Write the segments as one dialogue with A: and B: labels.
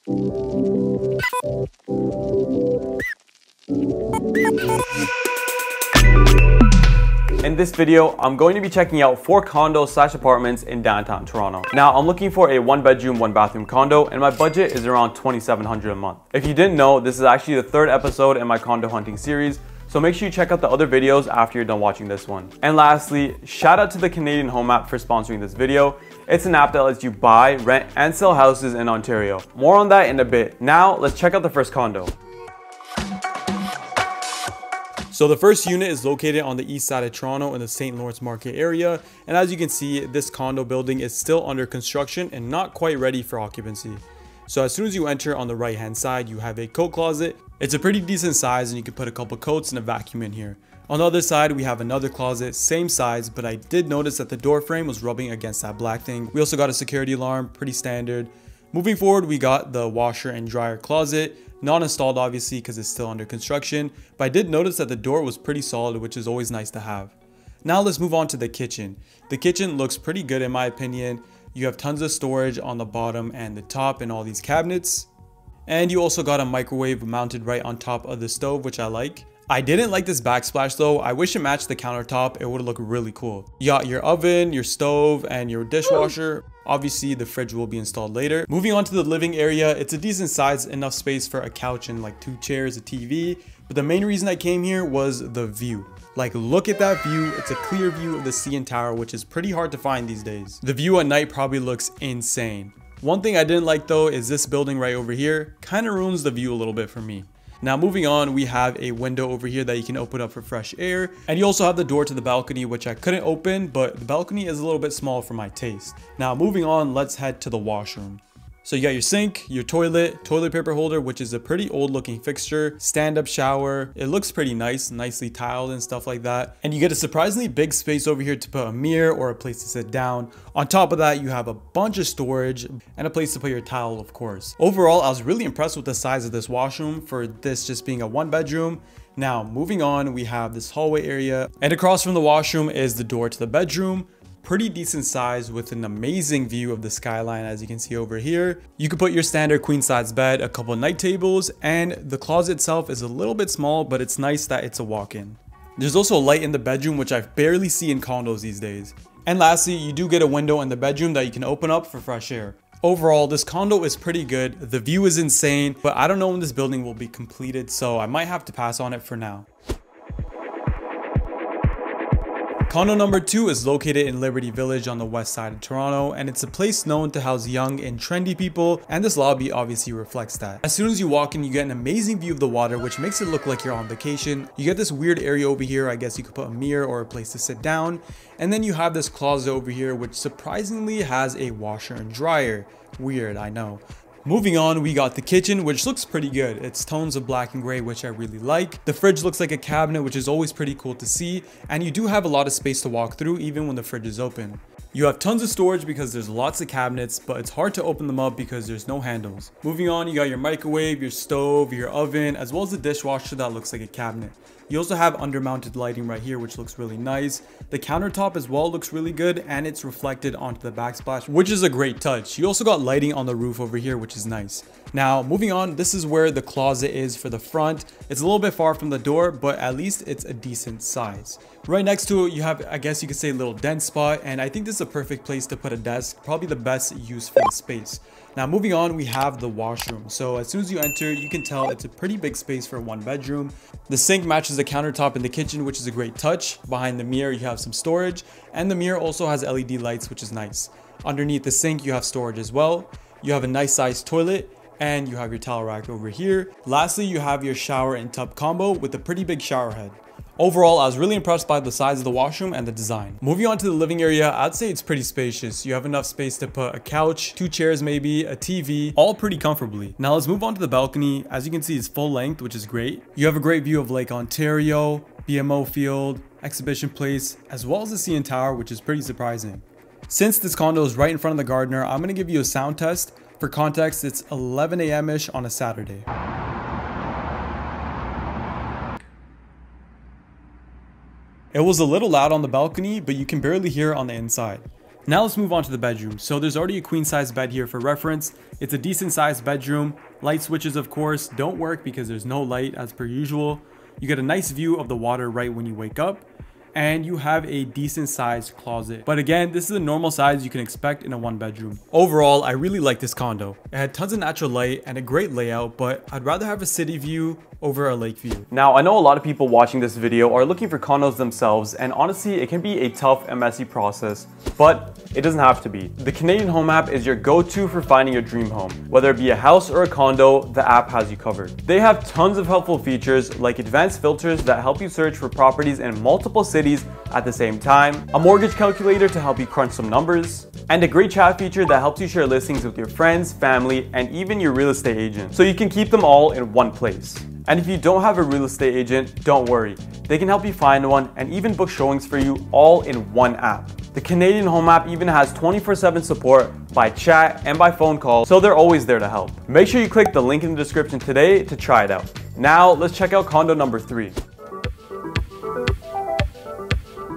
A: In this video, I'm going to be checking out 4 condos/apartments in downtown Toronto. Now, I'm looking for a 1-bedroom, 1-bathroom condo, and my budget is around $2,700 a month. If you didn't know, this is actually the 3rd episode in my condo hunting series, so make sure you check out the other videos after you're done watching this one. And lastly, shout out to the Canadian Home app for sponsoring this video. It's an app that lets you buy, rent, and sell houses in Ontario. More on that in a bit. Now, let's check out the first condo. So the first unit is located on the east side of Toronto in the St. Lawrence Market area. And as you can see, this condo building is still under construction and not quite ready for occupancy. So as soon as you enter on the right hand side, you have a coat closet. It's a pretty decent size and you can put a couple coats and a vacuum in here. On the other side, we have another closet, same size, but I did notice that the door frame was rubbing against that black thing. We also got a security alarm, pretty standard. Moving forward, we got the washer and dryer closet. Not installed obviously because it's still under construction, but I did notice that the door was pretty solid, which is always nice to have. Now let's move on to the kitchen. The kitchen looks pretty good in my opinion. You have tons of storage on the bottom and the top and all these cabinets. And you also got a microwave mounted right on top of the stove, which I like. I didn't like this backsplash though. I wish it matched the countertop. It would look really cool. You got your oven, your stove, and your dishwasher. Obviously, the fridge will be installed later. Moving on to the living area, it's a decent size, enough space for a couch and like 2 chairs, a TV. But the main reason I came here was the view. Like, look at that view. It's a clear view of the CN Tower, which is pretty hard to find these days. The view at night probably looks insane. One thing I didn't like though is this building right over here. Kind of ruins the view a little bit for me. Now moving on, we have a window over here that you can open up for fresh air. And you also have the door to the balcony, which I couldn't open, but the balcony is a little bit small for my taste. Now moving on, let's head to the washroom. So you got your sink, your toilet paper holder, which is a pretty old looking fixture, stand-up shower. It looks pretty nice, nicely tiled and stuff like that. And you get a surprisingly big space over here to put a mirror or a place to sit down. On top of that, you have a bunch of storage and a place to put your towel, of course. Overall, I was really impressed with the size of this washroom for this just being a 1-bedroom. Now, moving on, we have this hallway area, and across from the washroom is the door to the bedroom. Pretty decent size with an amazing view of the skyline, as you can see over here. You could put your standard queen size bed, a couple night tables, and the closet itself is a little bit small, but it's nice that it's a walk-in. There's also a light in the bedroom, which I barely see in condos these days. And lastly, you do get a window in the bedroom that you can open up for fresh air. Overall, this condo is pretty good. The view is insane, but I don't know when this building will be completed, so I might have to pass on it for now. Condo number 2 is located in Liberty Village on the west side of Toronto, and it's a place known to house young and trendy people, and this lobby obviously reflects that. As soon as you walk in, you get an amazing view of the water, which makes it look like you're on vacation. You get this weird area over here. I guess you could put a mirror or a place to sit down. And then you have this closet over here, which surprisingly has a washer and dryer. Weird, I know. Moving on, we got the kitchen, which looks pretty good. It's tones of black and gray, which I really like. The fridge looks like a cabinet, which is always pretty cool to see. And you do have a lot of space to walk through, even when the fridge is open. You have tons of storage because there's lots of cabinets, but it's hard to open them up because there's no handles. Moving on, you got your microwave, your stove, your oven, as well as the dishwasher that looks like a cabinet. You also have undermounted lighting right here, which looks really nice. The countertop as well looks really good, and it's reflected onto the backsplash, which is a great touch. You also got lighting on the roof over here, which is nice. Now, moving on, this is where the closet is for the front. It's a little bit far from the door, but at least it's a decent size. Right next to it, you have, I guess you could say, a little den spot, and I think this is a perfect place to put a desk, probably the best use for the space. Now moving on, we have the washroom. So as soon as you enter, you can tell it's a pretty big space for a 1-bedroom. The sink matches the countertop in the kitchen, which is a great touch. Behind the mirror, you have some storage, and the mirror also has LED lights, which is nice. Underneath the sink, you have storage as well. You have a nice sized toilet, and you have your towel rack over here. Lastly, you have your shower and tub combo with a pretty big shower head. Overall, I was really impressed by the size of the washroom and the design. Moving on to the living area, I'd say it's pretty spacious. You have enough space to put a couch, 2 chairs maybe, a TV, all pretty comfortably. Now let's move on to the balcony. As you can see, it's full length, which is great. You have a great view of Lake Ontario, BMO Field, Exhibition Place, as well as the CN Tower, which is pretty surprising. Since this condo is right in front of the Gardner, I'm going to give you a sound test. For context, it's 11 a.m.-ish on a Saturday. It was a little loud on the balcony, but you can barely hear it on the inside. Now let's move on to the bedroom. So there's already a queen size bed here for reference. It's a decent sized bedroom. Light switches, of course, don't work because there's no light as per usual. You get a nice view of the water right when you wake up. And you have a decent sized closet. But again, this is a normal size you can expect in a one bedroom. Overall, I really like this condo. It had tons of natural light and a great layout, but I'd rather have a city view over a lake view. Now, I know a lot of people watching this video are looking for condos themselves, and honestly, it can be a tough and messy process, but it doesn't have to be. The Canadian Home app is your go-to for finding your dream home. Whether it be a house or a condo, the app has you covered. They have tons of helpful features like advanced filters that help you search for properties in multiple cities at the same time, a mortgage calculator to help you crunch some numbers, and a great chat feature that helps you share listings with your friends, family, and even your real estate agent, so you can keep them all in one place. And if you don't have a real estate agent, don't worry. They can help you find one and even book showings for you all in one app. The Canadian Home app even has 24/7 support by chat and by phone call, so they're always there to help. Make sure you click the link in the description today to try it out. Now, let's check out condo number 3.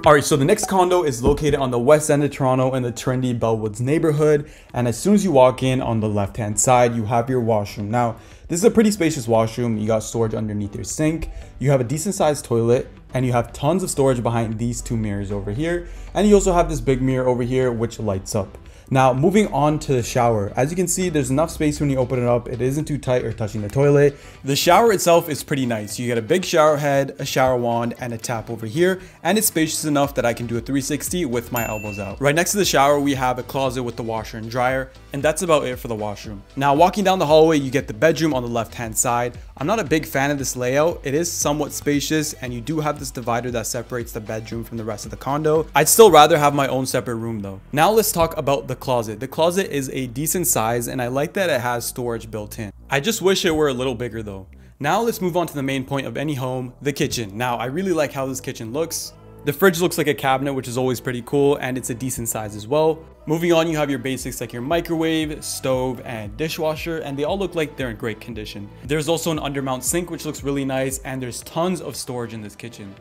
A: Alright, so the next condo is located on the west end of Toronto in the trendy Bellwoods neighborhood. And as soon as you walk in on the left hand side, you have your washroom. Now, this is a pretty spacious washroom. You got storage underneath your sink. You have a decent sized toilet. And you have tons of storage behind these 2 mirrors over here. And you also have this big mirror over here, which lights up. Now, moving on to the shower. As you can see, there's enough space when you open it up. It isn't too tight or touching the toilet. The shower itself is pretty nice. You get a big shower head, a shower wand, and a tap over here. And it's spacious enough that I can do a 360 with my elbows out. Right next to the shower, we have a closet with the washer and dryer. And that's about it for the washroom. Now, walking down the hallway, you get the bedroom on the left-hand side. I'm not a big fan of this layout. It is somewhat spacious, and you do have this divider that separates the bedroom from the rest of the condo. I'd still rather have my own separate room though. Now let's talk about the closet. The closet is a decent size, and I like that it has storage built in. I just wish it were a little bigger though. Now let's move on to the main point of any home, the kitchen. Now, I really like how this kitchen looks. The fridge looks like a cabinet, which is always pretty cool, and it's a decent size as well. Moving on, you have your basics like your microwave, stove, and dishwasher, and they all look like they're in great condition. There's also an undermount sink, which looks really nice, and there's tons of storage in this kitchen.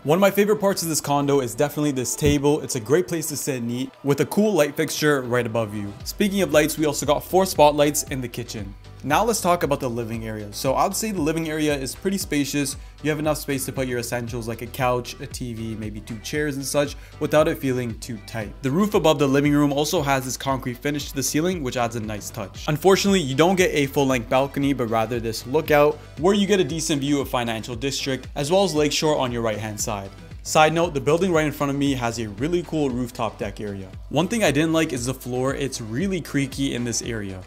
A: One of my favorite parts of this condo is definitely this table. It's a great place to sit and eat with a cool light fixture right above you. Speaking of lights, we also got 4 spotlights in the kitchen. Now let's talk about the living area. So I'd say the living area is pretty spacious. You have enough space to put your essentials like a couch, a TV, maybe 2 chairs and such without it feeling too tight. The roof above the living room also has this concrete finish to the ceiling, which adds a nice touch. Unfortunately, you don't get a full-length balcony, but rather this lookout where you get a decent view of Financial District as well as Lakeshore on your right-hand side. Side note, the building right in front of me has a really cool rooftop deck area. One thing I didn't like is the floor. It's really creaky in this area.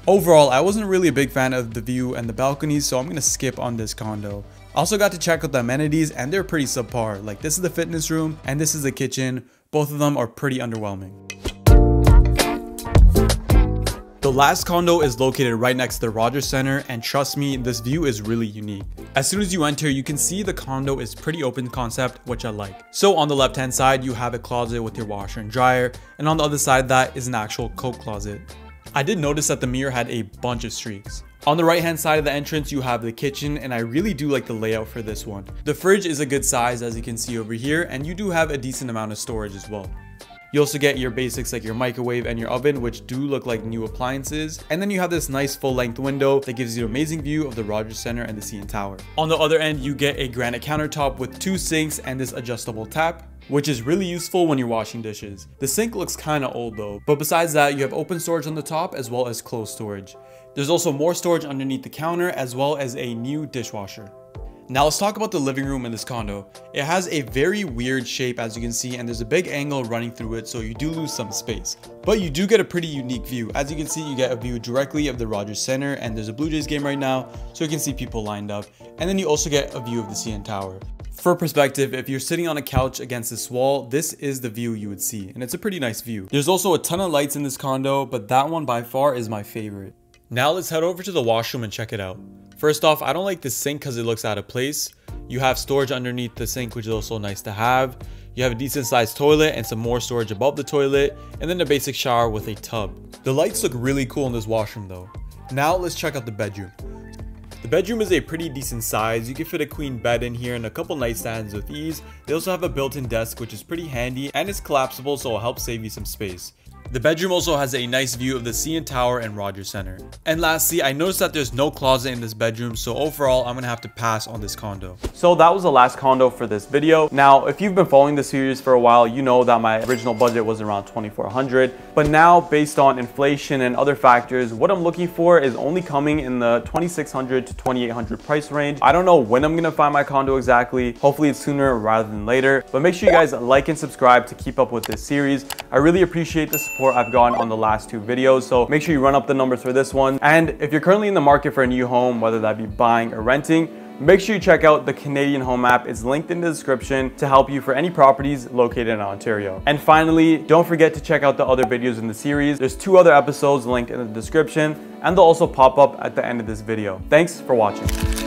A: Overall, I wasn't really a big fan of the view and the balconies, so I'm gonna skip on this condo. I also got to check out the amenities, and they're pretty subpar. Like, this is the fitness room and this is the kitchen. Both of them are pretty underwhelming. The last condo is located right next to the Rogers Center, and trust me, this view is really unique. As soon as you enter, you can see the condo is pretty open concept, which I like. So on the left hand side, you have a closet with your washer and dryer, and on the other side of that is an actual coat closet. I did notice that the mirror had a bunch of streaks. On the right hand side of the entrance, you have the kitchen, and I really do like the layout for this one. The fridge is a good size, as you can see over here, and you do have a decent amount of storage as well. You also get your basics like your microwave and your oven, which do look like new appliances. And then you have this nice full-length window that gives you an amazing view of the Rogers Center and the CN Tower. On the other end, you get a granite countertop with 2 sinks and this adjustable tap, which is really useful when you're washing dishes. The sink looks kind of old though, but besides that, you have open storage on the top as well as closed storage. There's also more storage underneath the counter as well as a new dishwasher. Now let's talk about the living room in this condo. It has a very weird shape, as you can see, and there's a big angle running through it, so you do lose some space. But you do get a pretty unique view. As you can see, you get a view directly of the Rogers Center, and there's a Blue Jays game right now, so you can see people lined up. And then you also get a view of the CN Tower. For perspective, if you're sitting on a couch against this wall, this is the view you would see, and it's a pretty nice view. There's also a ton of lights in this condo, but that one by far is my favorite. Now let's head over to the washroom and check it out. First off, I don't like this sink because it looks out of place. You have storage underneath the sink, which is also nice to have. You have a decent sized toilet and some more storage above the toilet, and then a basic shower with a tub. The lights look really cool in this washroom though. Now let's check out the bedroom. The bedroom is a pretty decent size. You can fit a queen bed in here and a couple nightstands with ease. They also have a built-in desk, which is pretty handy, and it's collapsible, so it'll help save you some space. The bedroom also has a nice view of the CN Tower and Rogers Center. And lastly, I noticed that there's no closet in this bedroom, so overall, I'm gonna have to pass on this condo. So that was the last condo for this video. Now, if you've been following the series for a while, you know that my original budget was around $2,400. But now, based on inflation and other factors, what I'm looking for is only coming in the $2,600 to $2,800 price range. I don't know when I'm gonna find my condo exactly. Hopefully it's sooner rather than later. But make sure you guys like and subscribe to keep up with this series. I really appreciate the support I've gotten on the last 2 videos, so make sure you run up the numbers for this one. And if you're currently in the market for a new home, whether that be buying or renting, make sure you check out the Canadian Home app. It's linked in the description to help you for any properties located in Ontario. And finally, don't forget to check out the other videos in the series. There's 2 other episodes linked in the description, and they'll also pop up at the end of this video. Thanks for watching.